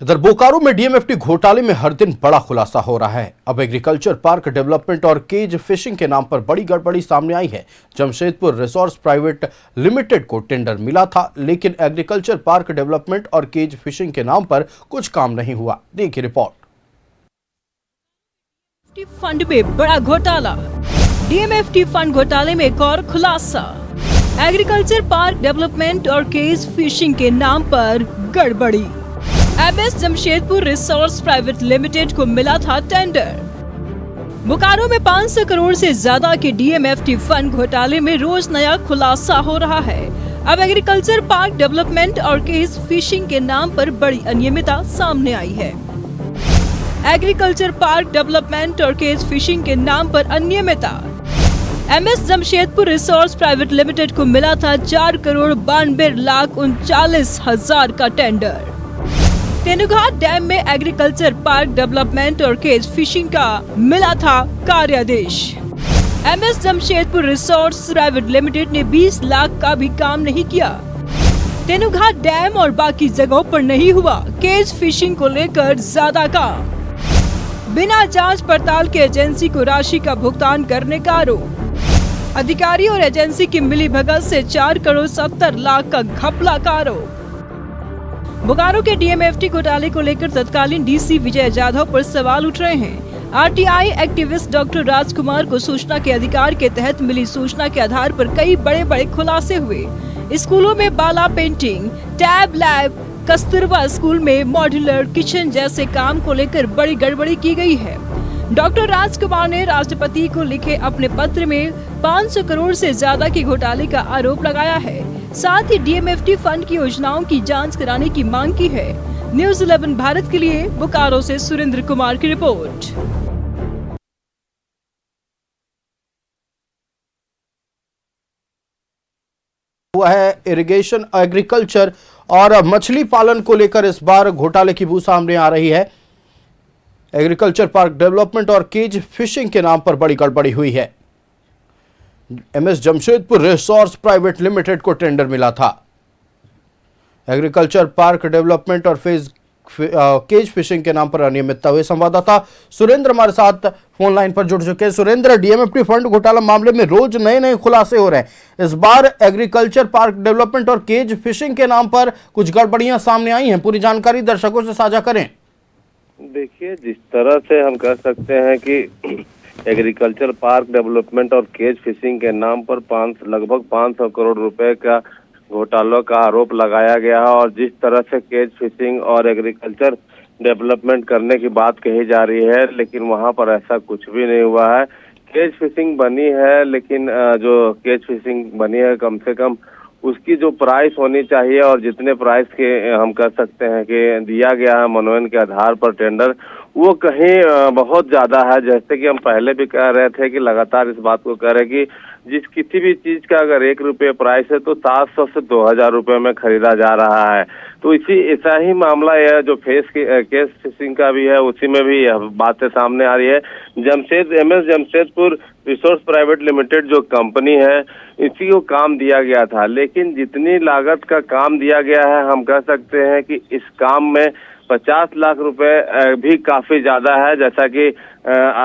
इधर बोकारो में डीएमएफटी घोटाले में हर दिन बड़ा खुलासा हो रहा है। अब एग्रीकल्चर पार्क डेवलपमेंट और केज फिशिंग के नाम पर बड़ी गड़बड़ी सामने आई है। जमशेदपुर रिसोर्स प्राइवेट लिमिटेड को टेंडर मिला था, लेकिन एग्रीकल्चर पार्क डेवलपमेंट और केज फिशिंग के नाम पर कुछ काम नहीं हुआ। देखिए रिपोर्ट। फंड में बड़ा घोटाला। डीएमएफटी फंड घोटाले में एक और खुलासा। एग्रीकल्चर पार्क डेवलपमेंट और केज फिशिंग के नाम पर गड़बड़ी। MS Jamshedpur resource private limited को मिला था टेंडर। बोकारो में 500 करोड़ से ज्यादा के डीएमएफटी फंड घोटाले में रोज नया खुलासा हो रहा है। अब एग्रीकल्चर पार्क डेवलपमेंट और केज फिशिंग के नाम पर बड़ी अनियमितता सामने आई है। एग्रीकल्चर पार्क डेवलपमेंट और केज फिशिंग के नाम पर अनियमितता। MS Jamshedpur resource private limited को मिला था 4,92,39,40,000 का टेंडर। तेनुघाट डैम में एग्रीकल्चर पार्क डेवलपमेंट और केज फिशिंग का मिला था कार्यादेश। MS Jamshedpur resource private limited ने 20 लाख का भी काम नहीं किया। तेनुघाट डैम और बाकी जगहों पर नहीं हुआ केज फिशिंग को लेकर ज्यादा काम। बिना जांच पड़ताल के एजेंसी को राशि का भुगतान करने का आरोप। अधिकारी और एजेंसी की मिलीभगत से 4,70,00,000 का घपला का आरोप। बोकारो के डीएमएफटी घोटाले को लेकर तत्कालीन डीसी विजय जाधव पर सवाल उठ रहे हैं। आरटीआई एक्टिविस्ट डॉक्टर राजकुमार को सूचना के अधिकार के तहत मिली सूचना के आधार पर कई बड़े बड़े खुलासे हुए। स्कूलों में Bala painting, tab lab, Kasturba school में मॉड्यूलर किचन जैसे काम को लेकर बड़ी गड़बड़ी की गई है। डॉक्टर राजकुमार ने राष्ट्रपति को लिखे अपने पत्र में 500 करोड़ से ज्यादा के घोटाले का आरोप लगाया है। साथ ही डीएमएफटी फंड की योजनाओं की जांच कराने की मांग की है। न्यूज़ 11 भारत के लिए बोकारो से सुरेंद्र कुमार की रिपोर्ट। हुआ है इरिगेशन, एग्रीकल्चर और मछली पालन को लेकर इस बार घोटाले की बू सामने आ रही है। एग्रीकल्चर पार्क डेवलपमेंट और केज फिशिंग के नाम पर बड़ी गड़बड़ी हुई है। MS Jamshedpur resource private limited को टेंडर मिला था। एग्रीकल्चर पार्क डेवलपमेंट और केज फिशिंग के नाम पर अनियमितता हुई। संवाददाता सुरेंद्र हमारे साथ फोन लाइन पर जुड़ चुके हैं। सुरेंद्र, डीएमएफटी फंड घोटाला मामले में रोज नए नए खुलासे हो रहे हैं। इस बार एग्रीकल्चर पार्क डेवलपमेंट और केज फिशिंग के नाम पर कुछ गड़बड़ियां सामने आई हैं। पूरी जानकारी दर्शकों से साझा करें। देखिए, जिस तरह से हम कह सकते हैं कि एग्रीकल्चर पार्क डेवलपमेंट और केज फिशिंग के नाम पर लगभग 500 करोड़ रुपए का घोटालों का आरोप लगाया गया है, और जिस तरह से केज फिशिंग और एग्रीकल्चर डेवलपमेंट करने की बात कही जा रही है, लेकिन वहां पर ऐसा कुछ भी नहीं हुआ है। केज फिशिंग बनी है, लेकिन जो केज फिशिंग बनी है कम से कम उसकी जो प्राइस होनी चाहिए और जितने प्राइस के हम कह सकते हैं कि दिया गया है मनोनयन के आधार पर टेंडर, वो कहीं बहुत ज्यादा है। जैसे कि हम पहले भी कह रहे थे कि लगातार इस बात को कह रहे कि जिस किसी भी चीज का अगर 1 रुपये प्राइस है तो 700 से 2000 रुपये में खरीदा जा रहा है। तो ऐसा ही मामला है जो केस फिशिंग का भी है, उसी में भी बातें सामने आ रही है। MS Jamshedpur resource private limited जो कंपनी है, इसी को काम दिया गया था, लेकिन जितनी लागत का काम दिया गया है, हम कह सकते हैं कि इस काम में 50 लाख रुपए भी काफी ज्यादा है। जैसा कि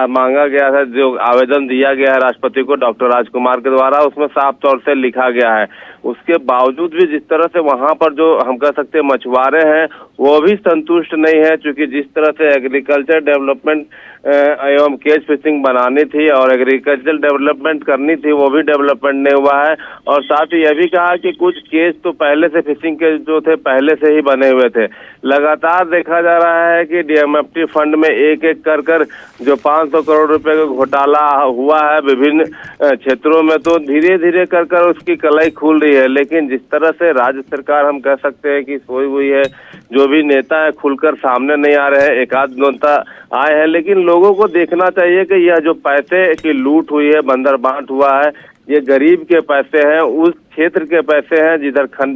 मांगा गया था, जो आवेदन दिया गया है राष्ट्रपति को डॉक्टर राजकुमार के द्वारा, उसमें साफ तौर से लिखा गया है। उसके बावजूद भी जिस तरह से वहां पर जो हम कह सकते हैं मछुआरे हैं, वो भी संतुष्ट नहीं है, क्योंकि जिस तरह से एग्रीकल्चर डेवलपमेंट एवं केज फिशिंग बनानी थी और एग्रीकल्चर डेवलपमेंट करनी थी, वो भी डेवलपमेंट नहीं हुआ है। और साथ ही यह भी कहा कि कुछ केज तो पहले से फिशिंग के जो थे पहले से ही बने हुए थे। लगातार देखा जा रहा है कि डीएमएफटी फंड में एक एक कर जो 500 करोड़ रुपए का घोटाला हुआ है विभिन्न क्षेत्रों में, तो धीरे धीरे कर उसकी कलाई खुल रही है। लेकिन जिस तरह से राज्य सरकार हम कह सकते हैं कि सोई हुई है, जो भी नेता है खुलकर सामने नहीं आ रहे हैं। एक आध नेता आए हैं, लेकिन लोगों को देखना चाहिए कि यह जो पैसे की लूट हुई है, बंदरबांट हुआ है, ये गरीब के पैसे हैं, उस क्षेत्र के पैसे हैं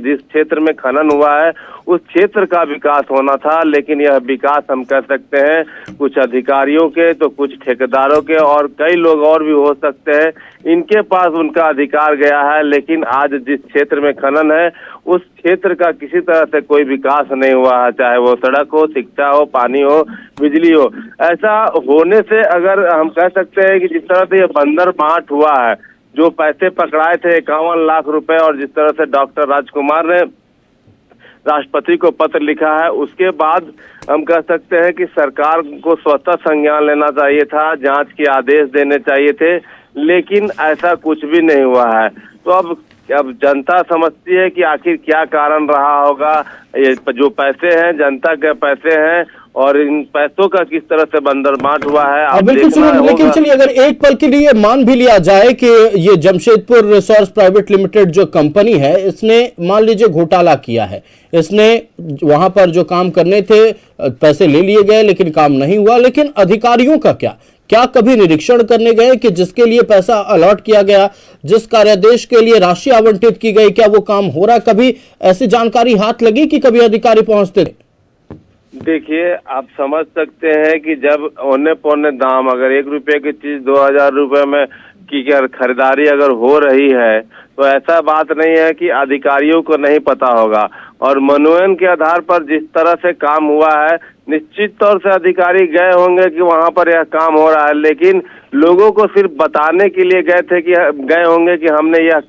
जिस क्षेत्र में खनन हुआ है उस क्षेत्र का विकास होना था। लेकिन यह विकास हम कह सकते हैं कुछ अधिकारियों के, तो कुछ ठेकेदारों के और कई लोग और भी हो सकते हैं, इनके पास उनका अधिकार गया है। लेकिन आज जिस क्षेत्र में खनन है उस क्षेत्र का किसी तरह से कोई विकास नहीं हुआ है, चाहे वो सड़क हो, शिक्षा हो, पानी हो, बिजली हो। ऐसा होने से अगर हम कह सकते हैं कि जिस तरह से ये बंदर बांट हुआ है, जो पैसे पकड़ाए थे 51 लाख रुपए, और जिस तरह से डॉक्टर राजकुमार ने राष्ट्रपति को पत्र लिखा है, उसके बाद हम कह सकते हैं कि सरकार को स्वतः संज्ञान लेना चाहिए था, जांच के आदेश देने चाहिए थे, लेकिन ऐसा कुछ भी नहीं हुआ है। तो अब जनता समझती है कि आखिर क्या कारण रहा होगा। ये जो पैसे हैं जनता के पैसे हैं और इन पैसों का किस तरह से बंदरमाट हुआ है आप बिल्कुल सुनिए, लेकिन चलिए अगर एक पल के लिए मान भी लिया जाए कि ये जमशेदपुर रिसोर्स प्राइवेट लिमिटेड जो कंपनी है इसने मान लीजिए घोटाला किया है, इसने वहां पर जो काम करने थे पैसे ले लिए गए लेकिन काम नहीं हुआ, लेकिन अधिकारियों का क्या कभी निरीक्षण करने गए कि जिसके लिए पैसा अलॉट किया गया, जिस कार्यादेश के लिए राशि आवंटित की गई, क्या वो काम हो रहा? कभी ऐसी जानकारी हाथ लगी कि कभी अधिकारी पहुंचते थे? देखिए, आप समझ सकते हैं कि जब औने पौने दाम, अगर 1 रुपये की चीज 2000 रुपये में की खरीदारी अगर हो रही है, तो ऐसा बात नहीं है कि अधिकारियों को नहीं पता होगा। और मनोनयन के आधार पर जिस तरह से काम हुआ है, निश्चित तौर से अधिकारी गए होंगे कि वहां पर यह काम हो रहा है, लेकिन लोगों को सिर्फ बताने के लिए गए होंगे कि हम यह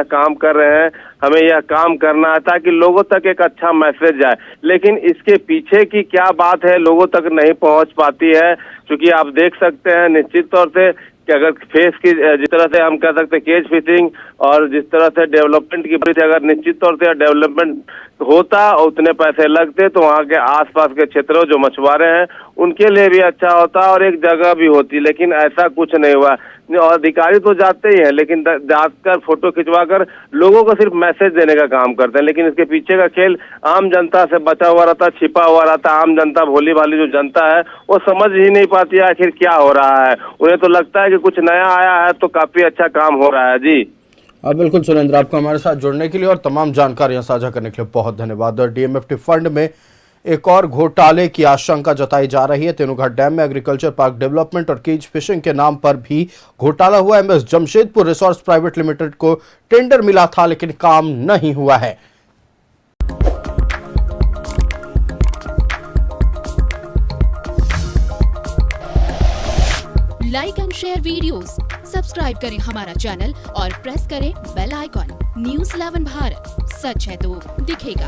काम कर रहे हैं, हमें यह काम करना है, ताकि लोगों तक एक अच्छा मैसेज जाए। लेकिन इसके पीछे की क्या बात है लोगों तक नहीं पहुंच पाती है, क्योंकि आप देख सकते हैं निश्चित तौर से कि अगर फेस की जिस तरह से हम कह सकते हैं केज फिशिंग और जिस तरह से डेवलपमेंट की बात, अगर निश्चित तौर से डेवलपमेंट होता और उतने पैसे लगते तो वहाँ के आसपास के क्षेत्रों जो मछुआरे हैं उनके लिए भी अच्छा होता और एक जगह भी होती, लेकिन ऐसा कुछ नहीं हुआ। और अधिकारी तो जाते ही हैं, लेकिन जाकर फोटो खिंचवाकर लोगों को सिर्फ मैसेज देने का काम करते हैं, लेकिन इसके पीछे का खेल आम जनता से बचा हुआ रहता, छिपा हुआ रहता। आम जनता, भोली भाली जो जनता है वो समझ ही नहीं पाती है आखिर क्या हो रहा है। उन्हें तो लगता है कि कुछ नया आया है तो काफी अच्छा काम हो रहा है। जी बिल्कुल सुरेंद्र, आपको हमारे साथ जुड़ने के लिए और तमाम जानकारियां साझा करने के लिए बहुत धन्यवाद। और डीएमएफटी फंड में एक और घोटाले की आशंका जताई जा रही है। तेनुघाट डैम में एग्रीकल्चर पार्क डेवलपमेंट और केज फिशिंग के नाम पर भी घोटाला हुआ। MS Jamshedpur resource private limited को टेंडर मिला था लेकिन काम नहीं हुआ है। Like and share videos, subscribe करें हमारा चैनल और प्रेस करें बेल आइकॉन। न्यूज़ 11 भारत, सच है तो दिखेगा।